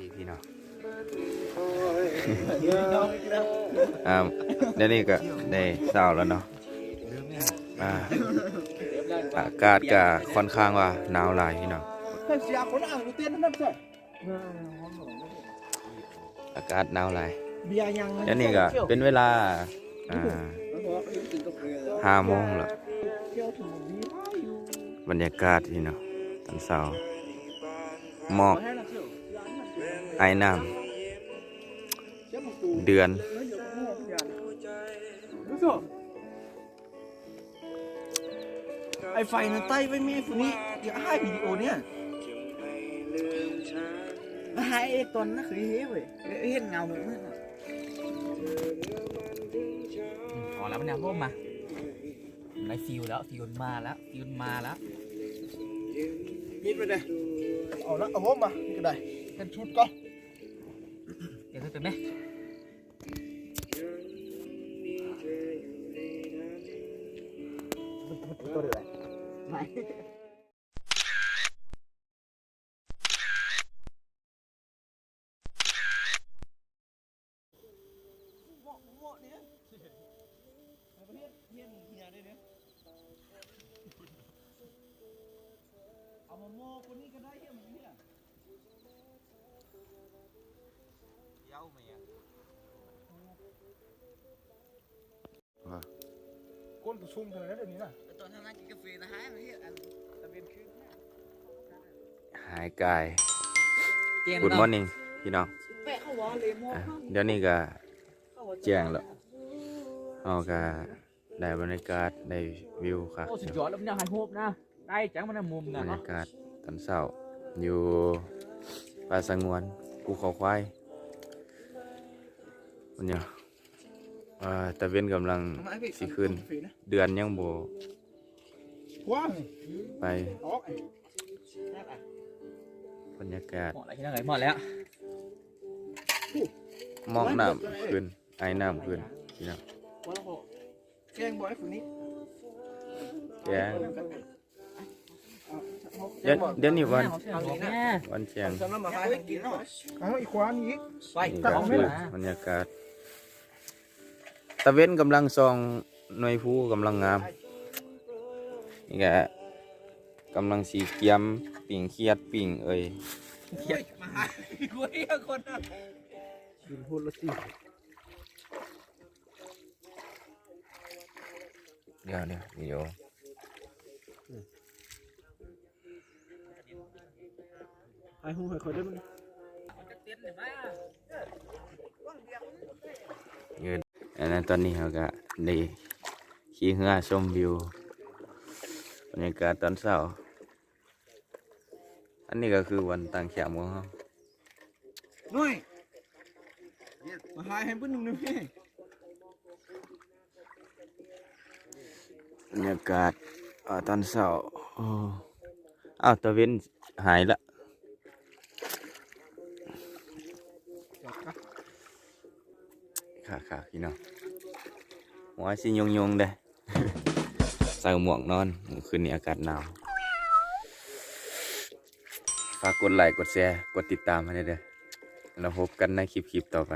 ดีพี่น้องเดี๋ยวนี้ก็ได้เศร้าแล้วเนาะอากาศก็ค่อนข้างว่าหนาวหลายพี่น้องอากาศหนาวหลายเดี๋ยวนี้ก็เป็นเวลา5 โมงแล้วบรรยากาศพี่น้องตอนเช้าหมอกไอ้น้ำเดือนไอไฟนั่นใต้ไว้มีฝุ่นนี้เดี๋ยวให้วิดีโอเนี่ยให้ไอตอนนั้นคือเฮ้ยเว้ยเห็นเงาเหมือนกันพอแล้วมันเนี่ยร่มมาได้ฟิวแล้วฟิวมาแล้วยิดไปเลยเอาละเอาร่มมานี่ก็ได้เป็นชุดก็เดี๋ยวเป็นไหมตัวเดือดไหนเอามาโม่คนนี้ก็ได้เยี่ยมเนี่ยเย้าไหมก้นกระชุ่มเท่านั้นเดี๋ยวนี้นะตอนทำงานกินกาแฟนะฮะไม่ใช่อันตะเวนคืนหายกาย Good morning พี่น้องเดี๋ยวนี้ก็แจ้งแล้วเอาก็ได้บรรยากาศได้วิวครับสุดยอดแล้วมันยังหันโฮบนะได้จังมันมุมนะบรรยากาศตอนเช้าอยู่ป่าสงวนภูเขาควายมันเนี่ยตะเวนกำลังสิขึ้นเดือนยังโบไปบรรยากาศหมดแล้วมองน้ำขึ้นไอ้น้ำขึ้นพี่น้องแกงบ่อยฝุ่นนี้แกงเดี๋ยวนี้วันแจงอีกควานอีกบรรยากาศตะเวนกำลังซองหน่วยผู้กำลังงามนี่แกกำลังสีเกียมปิ่งเคียดปิ่งเอ้ยเคียดมาคุยกับคนนะพูดละสิเดี๋ยววิดีโอไอ้หูให้คนได้มั้ยยืนอันนั้นตอนนี้เขาก็ได้ขี่เรือชมวิวบรรยากาศตอนเช้าอันนี้ก็คือวันตั้งแคมป์ของเขาน้อยมาหายให้เพิ่นนึงนะพี่บรรยากาศตอนเช้าอ้าวตะเวนหายละค่ะพี่น้องหัวสิยงเด้ใส่หมวกนอนคืนนี้อากาศหนาวฝากกดไลค์กดแชร์กดติดตามให้ด้วยเด้อแล้วพบกันในคลิปต่อไป